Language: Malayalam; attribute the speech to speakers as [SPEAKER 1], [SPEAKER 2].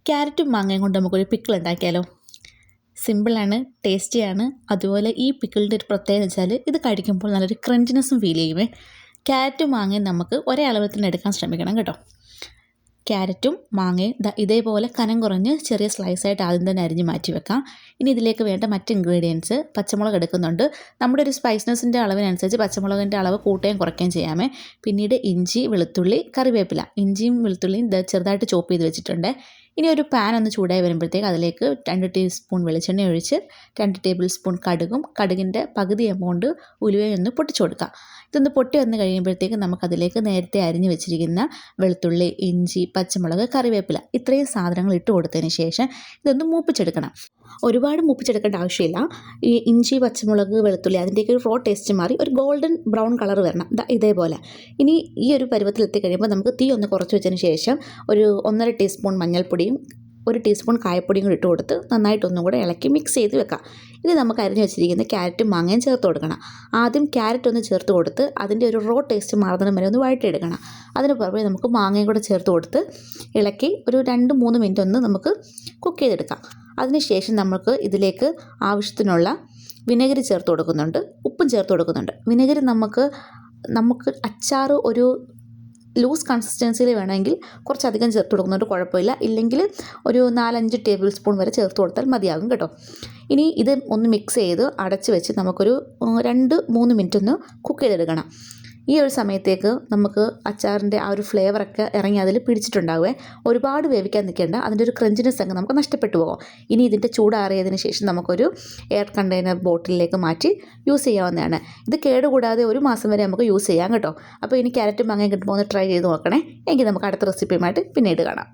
[SPEAKER 1] ക്യാരറ്റും മാങ്ങയും കൊണ്ട് നമുക്കൊരു പിക്കിൾ ഉണ്ടാക്കിയാലോ? സിമ്പിളാണ്, ടേസ്റ്റിയാണ്. അതുപോലെ ഈ പിക്കിളിൻ്റെ ഒരു പ്രത്യേകത വെച്ചാൽ ഇത് കഴിക്കുമ്പോൾ നല്ലൊരു ക്രഞ്ചിനെസ്സും ഫീൽ ചെയ്യുമേ. ക്യാരറ്റും മാങ്ങയും നമുക്ക് ഒരേ അളവിൽ തന്നെ എടുക്കാൻ ശ്രമിക്കണം കേട്ടോ. ക്യാരറ്റും മാങ്ങയും ഇതേപോലെ കനം കുറഞ്ഞ് ചെറിയ സ്ലൈസായിട്ട് ആദ്യം തന്നെ അരിഞ്ഞ് മാറ്റി വെക്കാം. ഇനി ഇതിലേക്ക് വേണ്ട മറ്റ് ഇൻഗ്രീഡിയൻസ്, പച്ചമുളക് എടുക്കുന്നുണ്ട്. നമ്മുടെ ഒരു സ്പൈസ്നെസ്സിൻ്റെ അളവിനനുസരിച്ച് പച്ചമുളകിൻ്റെ അളവ് കൂട്ടുകയും കുറയ്ക്കുകയും ചെയ്യാമേ. പിന്നീട് ഇഞ്ചി, വെളുത്തുള്ളി, കറിവേപ്പില. ഇഞ്ചിയും വെളുത്തുള്ളിയും ചെറുതായിട്ട് ചോപ്പ് ചെയ്ത് വെച്ചിട്ടുണ്ട്. ഇനി ഒരു പാൻ ഒന്ന് ചൂടായി വരുമ്പോഴത്തേക്ക് അതിലേക്ക് 2 ടീസ്പൂൺ വെളിച്ചെണ്ണ ഒഴിച്ച് 2 ടേബിൾ സ്പൂൺ കടുകും കടുകിൻ്റെ പകുതി എമൗണ്ട് ഉലുവയും ഒന്ന് പൊട്ടിച്ചു കൊടുക്കാം. ഇതൊന്ന് പൊട്ടി വന്ന് കഴിയുമ്പോഴത്തേക്ക് നമുക്കതിലേക്ക് നേരത്തെ അരിഞ്ഞ് വെച്ചിരിക്കുന്ന വെളുത്തുള്ളി, ഇഞ്ചി, പച്ചമുളക്, കറിവേപ്പില ഇത്രയും സാധനങ്ങൾ ഇട്ട് കൊടുത്തതിന് ശേഷം ഇതൊന്ന് മൂപ്പിച്ചെടുക്കണം. ഒരുപാട് മൂപ്പിച്ചെടുക്കേണ്ട ആവശ്യമില്ല. ഈ ഇഞ്ചി, പച്ചമുളക്, വെളുത്തുള്ളി അതിൻ്റെയൊക്കെ ഒരു റോ ടേസ്റ്റ് മാറി ഒരു ഗോൾഡൻ ബ്രൗൺ കളർ വരണം. ഇതേപോലെ. ഇനി ഈ ഒരു പരുവത്തിൽ എത്തിക്കഴിയുമ്പോൾ നമുക്ക് തീ ഒന്ന് കുറച്ച് വെച്ചതിന് ശേഷം ഒരു 1.5 ടീസ്പൂൺ മഞ്ഞൾപ്പൊടിയും 1 ടീസ്പൂൺ കായപ്പൊടിയും കൂടി ഇട്ട് കൊടുത്ത് നന്നായിട്ടൊന്നും കൂടെ ഇളക്കി മിക്സ് ചെയ്ത് വെക്കാം. ഇനി നമുക്ക് അരിഞ്ഞ് വെച്ചിരിക്കുന്ന ക്യാരറ്റും മാങ്ങയും ചേർത്ത് കൊടുക്കണം. ആദ്യം ക്യാരറ്റ് ഒന്ന് ചേർത്ത് കൊടുത്ത് അതിൻ്റെ ഒരു റോ ടേസ്റ്റ് മാറുന്നതിന് വരെ ഒന്ന് വഴറ്റിയെടുക്കണം. അതിന് പുറമെ നമുക്ക് മാങ്ങയും കൂടെ ചേർത്ത് കൊടുത്ത് ഇളക്കി ഒരു 2-3 മിനിറ്റ് ഒന്ന് നമുക്ക് കുക്ക് ചെയ്തെടുക്കാം. അതിനുശേഷം നമുക്ക് ഇതിലേക്ക് ആവശ്യത്തിനുള്ള വിനെഗർ ചേർത്ത് കൊടുക്കുന്നുണ്ട്, ഉപ്പും ചേർത്ത് കൊടുക്കുന്നുണ്ട്. വിനെഗർ നമുക്ക് അച്ചാർ ഒരു ലൂസ് കൺസിസ്റ്റൻസിയിൽ വേണമെങ്കിൽ കുറച്ചധികം ചേർത്ത് കൊടുക്കുന്നുണ്ട്, കുഴപ്പമില്ല. ഇല്ലെങ്കിൽ ഒരു 4-5 ടേബിൾ സ്പൂൺ വരെ ചേർത്ത് കൊടുത്താൽ മതിയാകും കേട്ടോ. ഇനി ഇത് ഒന്ന് മിക്സ് ചെയ്ത് അടച്ച് വെച്ച് നമുക്കൊരു 2-3 മിനിറ്റ് ഒന്ന് കുക്ക് ചെയ്തെടുക്കണം. ഈ ഒരു സമയത്തേക്ക് നമുക്ക് അച്ചാറിൻ്റെ ആ ഒരു ഫ്ലേവറൊക്കെ ഇറങ്ങി അതിൽ പിടിച്ചിട്ടുണ്ടാവുമേ. ഒരുപാട് വേവിക്കാൻ നിൽക്കേണ്ട, അതിൻ്റെ ഒരു ക്രഞ്ചിനെസ് അങ്ങ് നമുക്ക് നഷ്ടപ്പെട്ടു പോകും. ഇനി ഇതിൻ്റെ ചൂടാറിയതിന് ശേഷം നമുക്കൊരു എയർ കണ്ടെയ്നർ ബോട്ടിലേക്ക് മാറ്റി യൂസ് ചെയ്യാവുന്നതാണ്. ഇത് കേടുകൂടാതെ 1 മാസം വരെ നമുക്ക് യൂസ് ചെയ്യാം കേട്ടോ. അപ്പോൾ ഇനി ക്യാരറ്റും മാങ്ങയും കിട്ടുമ്പോൾ ഒന്ന് ട്രൈ ചെയ്ത് നോക്കണേ. എങ്കിൽ നമുക്ക് അടുത്ത റെസിപ്പിയുമായിട്ട് പിന്നീട് കാണാം.